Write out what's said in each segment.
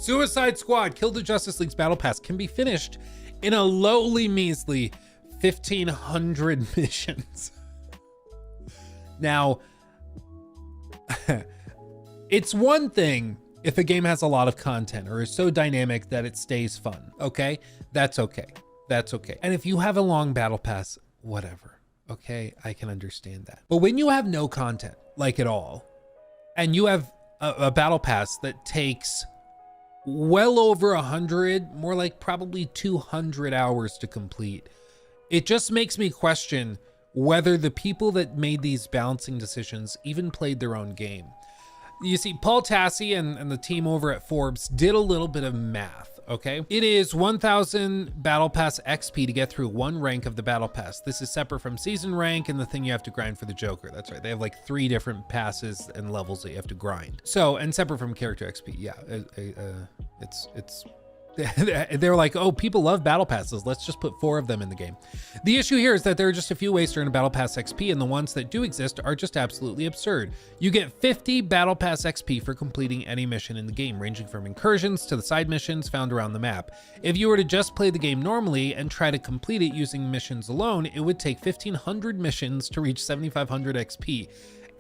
Suicide Squad Kill the Justice League's Battle Pass can be finished in a lowly measly 1,500 missions. Now, it's one thing if a game has a lot of content or is so dynamic that it stays fun, okay? That's okay. That's okay. And if you have a long battle pass, whatever, okay? I can understand that. But when you have no content, like at all, and you have a battle pass that takes well over 100, more like probably 200 hours to complete, it just makes me question whether the people that made these balancing decisions even played their own game. You see, Paul Tassi and the team over at Forbes did a little bit of math, okay? It is 1,000 Battle Pass XP to get through one rank of the Battle Pass. This is separate from season rank and the thing you have to grind for the Joker. That's right. They have like 3 different passes and levels that you have to grind. So, and separate from character XP. Yeah, it's they're like, oh, people love battle passes, let's just put 4 of them in the game. The issue here is that there are just a few ways to earn a battle pass XP, and the ones that do exist are just absolutely absurd. You get 50 battle pass XP for completing any mission in the game, ranging from incursions to the side missions found around the map. If you were to just play the game normally and try to complete it using missions alone, it would take 1,500 missions to reach 7,500 XP.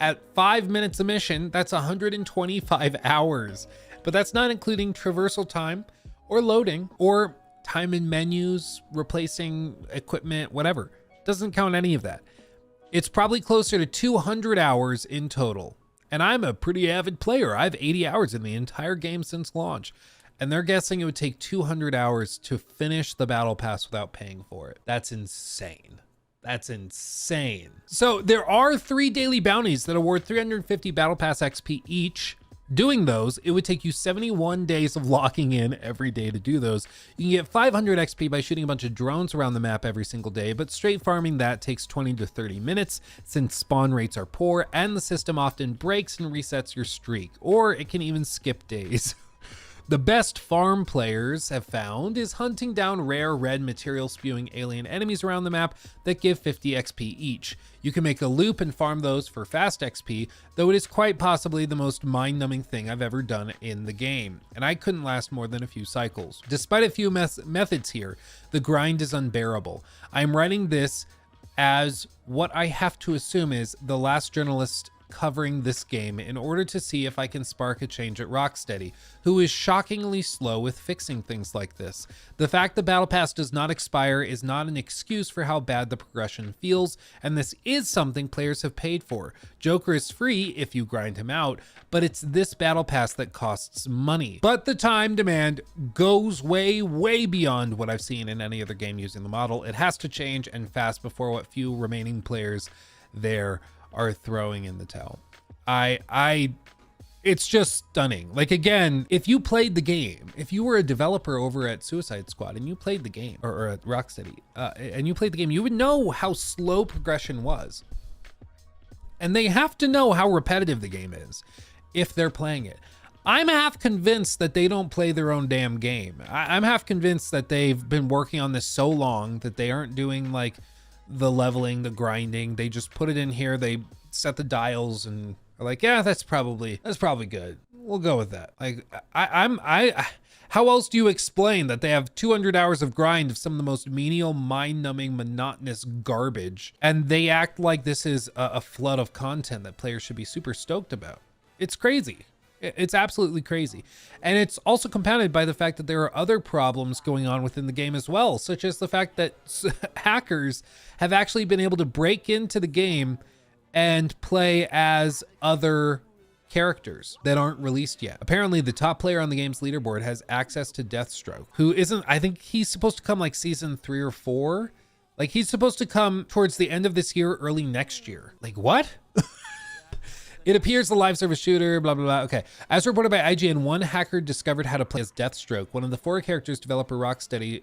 At 5 minutes a mission, that's 125 hours. But that's not including traversal time, or loading, or time in menus, replacing equipment, whatever. Doesn't count any of that. It's probably closer to 200 hours in total. And I'm a pretty avid player. I have 80 hours in the entire game since launch. And they're guessing it would take 200 hours to finish the Battle Pass without paying for it. That's insane. That's insane. So there are 3 daily bounties that award 350 Battle Pass XP each. Doing those, it would take you 71 days of locking in every day to do those. You can get 500 XP by shooting a bunch of drones around the map every single day, but straight farming that takes 20 to 30 minutes since spawn rates are poor and the system often breaks and resets your streak, or it can even skip days. The best farm players have found is hunting down rare red material spewing alien enemies around the map that give 50 XP each. You can make a loop and farm those for fast XP, though it is quite possibly the most mind-numbing thing I've ever done in the game, and I couldn't last more than a few cycles. Despite a few methods here, the grind is unbearable. I'm writing this as what I have to assume is the last journalist covering this game in order to see if I can spark a change at Rocksteady, who is shockingly slow with fixing things like this. The fact the Battle Pass does not expire is not an excuse for how bad the progression feels, and this is something players have paid for. Joker is free if you grind him out, but it's this Battle Pass that costs money. But the time demand goes way, way beyond what I've seen in any other game using the model. It has to change, and fast, before what few remaining players there are throwing in the towel. It's just stunning. Like, again, if you played the game, if you were a developer over at Suicide Squad and you played the game, or at Rocksteady, and you played the game, you would know how slow progression was. And they have to know how repetitive the game is if they're playing it. I'm half convinced that they don't play their own damn game. I'm half convinced that they've been working on this so long that they aren't doing like the leveling, the grinding. They just put it in here, they set the dials and are like, yeah, that's probably good. We'll go with that. Like, how else do you explain that they have 200 hours of grind of some of the most menial, mind-numbing, monotonous garbage, and they act like this is a flood of content that players should be super stoked about? It's crazy. It's absolutely crazy. And it's also compounded by the fact that there are other problems going on within the game as well, such as the fact that hackers have actually been able to break into the game and play as other characters that aren't released yet. Apparently, the top player on the game's leaderboard has access to Deathstroke, who isn't, I think he's supposed to come like season 3 or 4. Like, he's supposed to come towards the end of this year, early next year. Like, what? It appears the live service shooter, blah, blah, blah. Okay. As reported by IGN, one hacker discovered how to play as Deathstroke, one of the 4 characters developer Rocksteady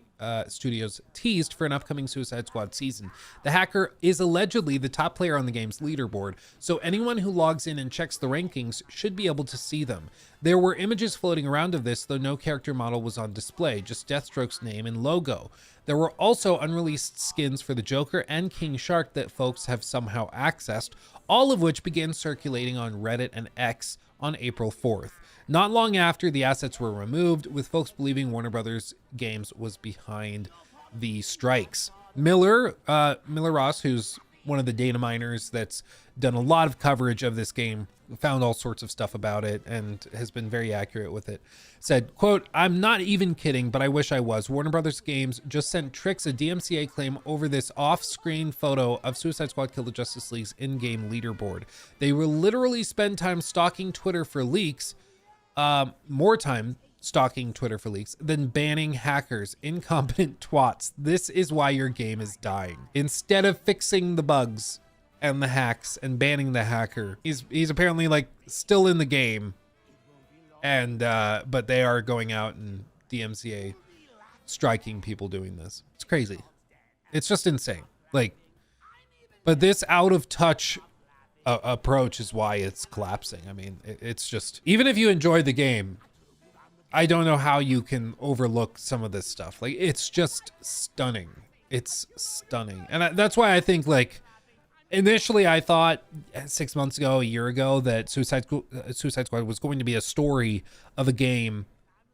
Studios teased for an upcoming Suicide Squad season. The hacker is allegedly the top player on the game's leaderboard, so anyone who logs in and checks the rankings should be able to see them. There were images floating around of this, though no character model was on display, just Deathstroke's name and logo. There were also unreleased skins for the Joker and King Shark that folks have somehow accessed, all of which began circulating on Reddit and X on April 4th. not long after the assets were removed, with folks believing Warner Brothers Games was behind the strikes. Miller Ross, who's one of the data miners that's done a lot of coverage of this game, found all sorts of stuff about it and has been very accurate with it, said, quote, "I'm not even kidding, but I wish I was. Warner Brothers Games just sent Trix a DMCA claim over this off-screen photo of Suicide Squad Kill the Justice League's in-game leaderboard. They will literally spend time stalking Twitter for leaks, more time stalking Twitter for leaks than banning hackers, incompetent twats. This is why your game is dying. Instead of fixing the bugs and the hacks and banning the hacker, he's apparently like still in the game, and but they are going out and DMCA striking people doing this. It's crazy. It's just insane. Like, but this out of touch approach is why it's collapsing. I mean, it's just, even if you enjoyed the game, I don't know how you can overlook some of this stuff. Like, it's just stunning. It's stunning. And that's why I think, like, initially I thought 6 months ago, a year ago, that Suicide Squad was going to be a story of a game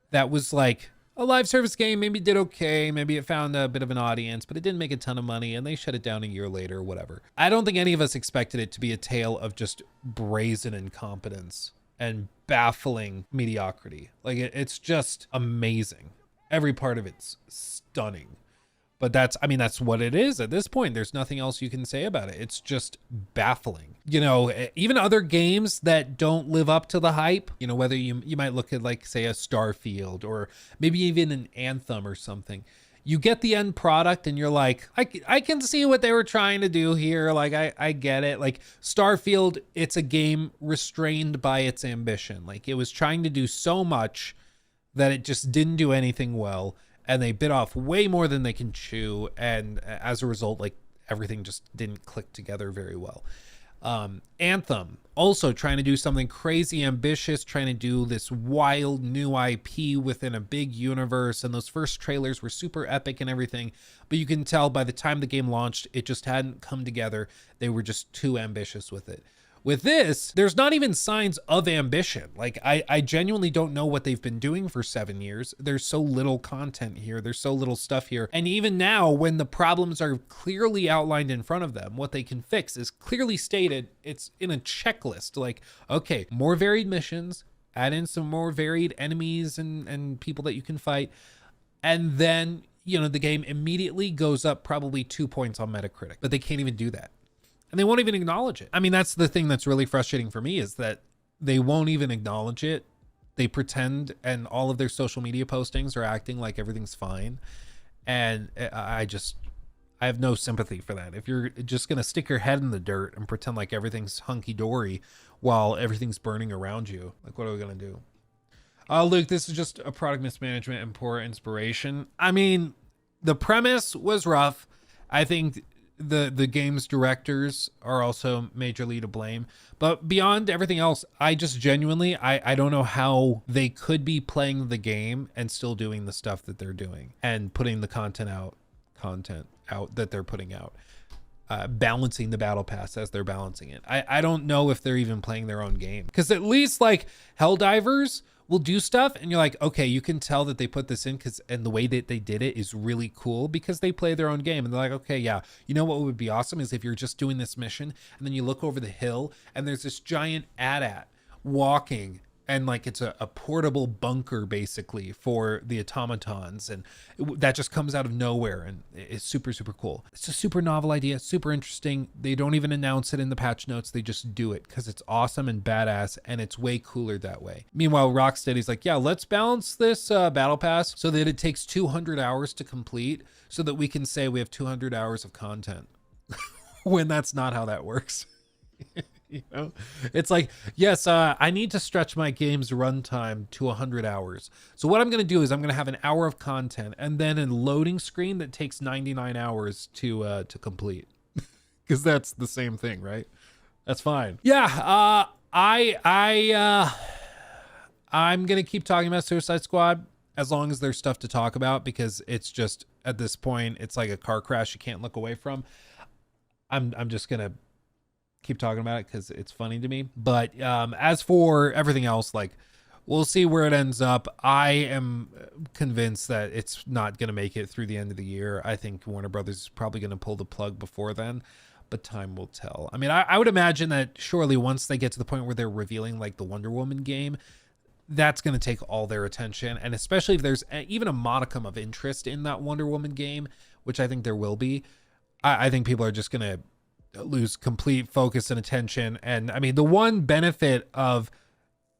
that was like a live service game. Maybe did okay. Maybe it found a bit of an audience, but it didn't make a ton of money and they shut it down a year later, whatever. I don't think any of us expected it to be a tale of just brazen incompetence and baffling mediocrity. Like, it's just amazing. Every part of it's stunning. But that's what it is at this point. There's nothing else you can say about it. It's just baffling. You know, even other games that don't live up to the hype, you know, whether you might look at, like, say, a Starfield or maybe even an Anthem or something. You get the end product and you're like, I can see what they were trying to do here. Like, I get it. Like, Starfield, it's a game restrained by its ambition. Like, it was trying to do so much that it just didn't do anything well. And they bit off way more than they can chew. And as a result, like, everything just didn't click together very well. Anthem, also trying to do something crazy ambitious, trying to do this wild new IP within a big universe. And those first trailers were super epic and everything. But you can tell by the time the game launched, it just hadn't come together. They were just too ambitious with it. With this, there's not even signs of ambition. Like, I genuinely don't know what they've been doing for 7 years. There's so little content here. There's so little stuff here. And even now, when the problems are clearly outlined in front of them, what they can fix is clearly stated. It's in a checklist. Like, okay, more varied missions, add in some more varied enemies and people that you can fight. And then, you know, the game immediately goes up probably 2 points on Metacritic. But they can't even do that. And they won't even acknowledge it. I mean, that's the thing that's really frustrating for me, is that they won't even acknowledge it. They pretend, and all of their social media postings are acting like everything's fine. And I have no sympathy for that. If you're just going to stick your head in the dirt and pretend like everything's hunky-dory while everything's burning around you, like, what are we going to do? Luke, this is just a product mismanagement and poor inspiration. I mean, the premise was rough. I think the game's directors are also majorly to blame, but beyond everything else, I just genuinely, I don't know how they could be playing the game and still doing the stuff that they're doing and putting the content out that they're putting out, balancing the battle pass as they're balancing it. I don't know if they're even playing their own game, because at least, like, Helldivers will do stuff and you're like, okay, you can tell that they put this in and the way that they did it is really cool because they play their own game. And they're like, okay, yeah, you know what would be awesome is if you're just doing this mission and then you look over the hill and there's this giant AT-AT walking, and like it's a portable bunker basically for the automatons, and that just comes out of nowhere and it's super, super cool. It's a super novel idea, super interesting. They don't even announce it in the patch notes. They just do it because it's awesome and badass, and it's way cooler that way. Meanwhile, Rocksteady's like, yeah, let's balance this battle pass so that it takes 200 hours to complete so that we can say we have 200 hours of content when that's not how that works. You know, it's like, yes, I need to stretch my game's runtime to 100 hours. So what I'm going to do is I'm going to have an hour of content and then a loading screen that takes 99 hours to complete, because that's the same thing, right? That's fine. Yeah, I'm going to keep talking about Suicide Squad as long as there's stuff to talk about, because it's just, at this point, it's like a car crash you can't look away from. I'm just going to keep talking about it because it's funny to me. But as for everything else, like, We'll see where it ends up. I am convinced that it's not going to make it through the end of the year. I think Warner Brothers is probably going to pull the plug before then, but time will tell. I mean, I would imagine that surely once they get to the point where they're revealing like the Wonder Woman game, that's going to take all their attention. And especially if there's even a modicum of interest in that Wonder Woman game, which I think there will be, I think people are just going to lose complete focus and attention. And I mean, the one benefit of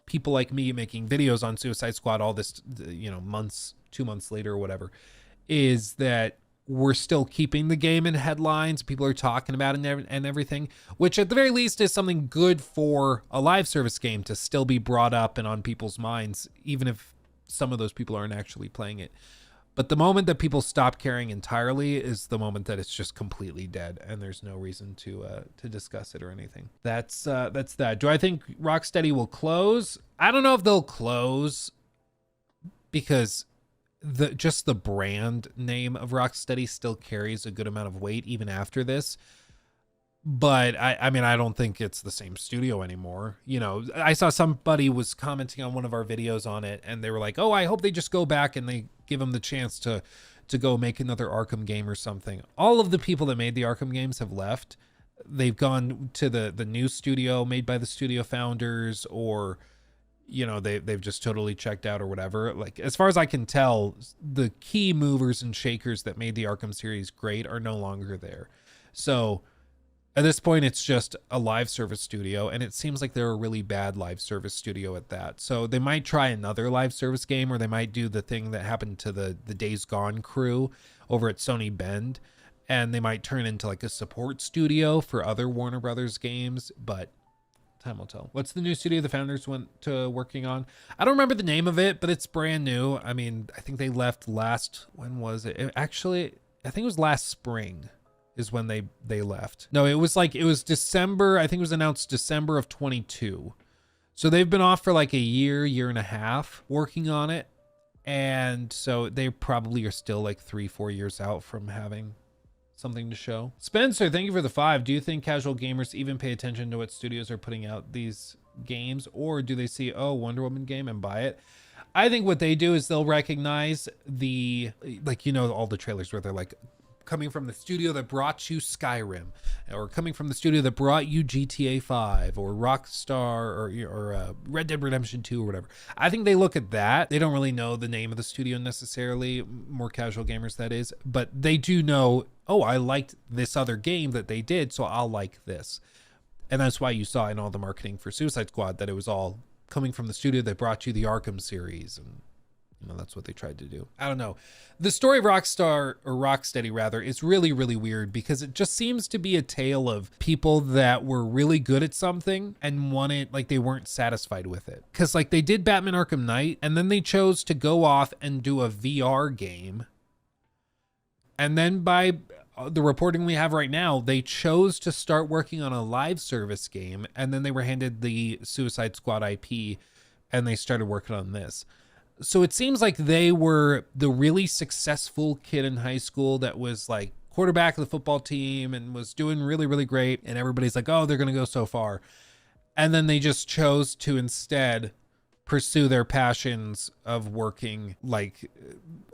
people like me making videos on Suicide Squad all this, 2 months later or whatever, is that we're still keeping the game in headlines. People are talking about it and everything, which at the very least is something good for a live service game to still be brought up and on people's minds, even if some of those people aren't actually playing it. But the moment that people stop caring entirely is the moment that it's just completely dead, and there's no reason to discuss it or anything. That's that. Do I think Rocksteady will close? I don't know if they'll close, because just the brand name of Rocksteady still carries a good amount of weight even after this. But I mean, I don't think it's the same studio anymore. I saw somebody was commenting on one of our videos on it, and they were like, oh, I hope they just go back and they give them the chance to go make another Arkham game or something. All of the people that made the Arkham games have left. They've gone to the new studio made by the studio founders, or they've just totally checked out or whatever. Like, as far as I can tell, the key movers and shakers that made the Arkham series great are no longer there. So at this point, it's just a live service studio, and it seems like they're a really bad live service studio at that. So they might try another live service game, or they might do the thing that happened to the Days Gone crew over at Sony Bend, and they might turn into like a support studio for other Warner Brothers games, but time will tell. What's the new studio the founders went to working on? I don't remember the name of it, but it's brand new. I mean, I think they left when was it? Actually, I think it was last spring is when they left. No, it was December. I think it was announced December of 22. So they've been off for like a year and a half working on it. And so they probably are still like 3-4 years out from having something to show. Spencer, thank you for the 5. Do you think casual gamers even pay attention to what studios are putting out these games, or do they see, oh, Wonder Woman game and buy it? I think what they do is they'll recognize all the trailers where they're like, coming from the studio that brought you Skyrim, or coming from the studio that brought you GTA 5 or Rockstar or Red Dead Redemption 2 or whatever. I think they look at that. They don't really know the name of the studio necessarily, more casual gamers that is, but they do know, oh, I liked this other game that they did, so I'll like this. And that's why you saw in all the marketing for Suicide Squad that it was all coming from the studio that brought you the Arkham series, and that's what they tried to do. I don't know. The story of Rocksteady rather, is really, really weird, because it just seems to be a tale of people that were really good at something and they weren't satisfied with it. Because they did Batman Arkham Knight, and then they chose to go off and do a VR game. And then by the reporting we have right now, they chose to start working on a live service game, and then they were handed the Suicide Squad IP, and they started working on this. So it seems like they were the really successful kid in high school that was like quarterback of the football team and was doing really, really great. And everybody's like, oh, they're going to go so far. And then they just chose to instead pursue their passions of working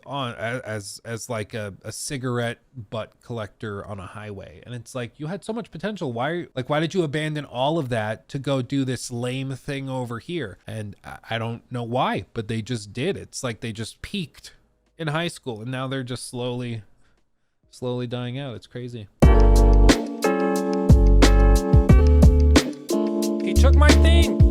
as a cigarette butt collector on a highway. And it's like, you had so much potential. Why did you abandon all of that to go do this lame thing over here? And I don't know why, but they just did. It's like they just peaked in high school, and now they're just slowly dying out. It's crazy. He took my thing.